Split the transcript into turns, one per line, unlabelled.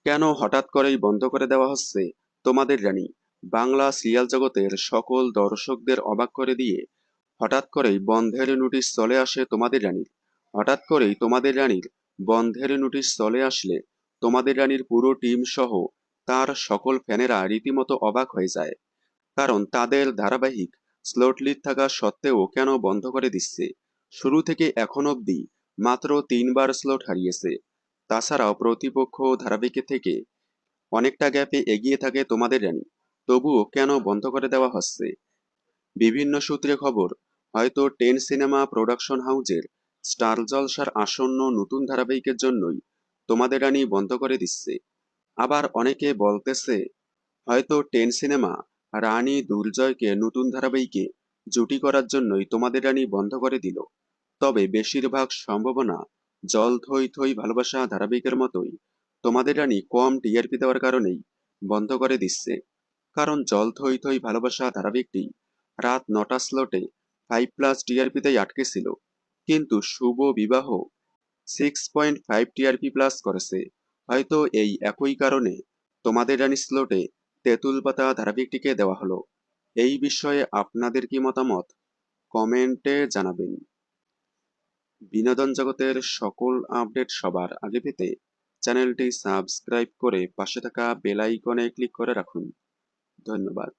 কেন হঠাৎ করেই বন্ধ করে দেওয়া হচ্ছে তোমাদের রানী? বাংলা সিরিয়াল জগতের সকল দর্শকদের অবাক করে দিয়ে হঠাৎ করেই বন্ধের নোটিশ চলে আসে তোমাদের রানীর। হঠাৎ করেই তোমাদের রানীর বন্ধের নোটিশ চলে আসলে তোমাদের রানীর পুরো টিম সহ তার সকল ফ্যানেরা রীতিমতো অবাক হয়ে যায়। কারণ তাদের ধারাবাহিক স্লট লিড থাকা সত্ত্বেও কেন বন্ধ করে দিচ্ছে? শুরু থেকে এখন অবধি মাত্র 3 বার স্লট হারিয়েছে। তাছাড়াও প্রতিপক্ষ ধারাবাহিকের থেকে অনেকটা গ্যাপে এগিয়ে থাকে তোমাদের রানী, তবুও কেন বন্ধ করে দেওয়া হচ্ছে? বিভিন্ন সূত্রে খবর, হয়তো 10 সিনেমা প্রোডাকশন হাউজের স্টার জলসার আসন্ন নতুন ধারাবাহিকের জন্যই তোমাদের রানী বন্ধ করে দিচ্ছে। আবার অনেকে বলতেছে, হয়তো 10 সিনেমা রানী দুর্জয়কে নতুন ধারাবাহিকে জুটি করার জন্যই তোমাদের রানী বন্ধ করে দিল। তবে বেশিরভাগ সম্ভাবনা জল থই থই ভালোবাসা ধারাবাহিকের মতোই তোমাদের রানী কম টিআরপি দেওয়ার কারণেই বন্ধ করে দিচ্ছে। কারণ জল থই থই ভালোবাসা ধারাবাহিকটি রাত 9টা স্লটে 5+ টিআরপিতেই আটকে ছিল, কিন্তু শুভ বিবাহ 6.5 টিআরপি প্লাস করেছে। হয়তো এই একই কারণে তোমাদের রানী স্লটে তেঁতুল পাতা ধারাবাহিকটিকে দেওয়া হলো। এই বিষয়ে আপনাদের কি মতামত কমেন্টে জানাবেন। বিনোদন জগতের সকল আপডেট সবার আগে পেতে চ্যানেলটি সাবস্ক্রাইব করে পাশে থাকা বেল আইকনে ক্লিক করে রাখুন। ধন্যবাদ।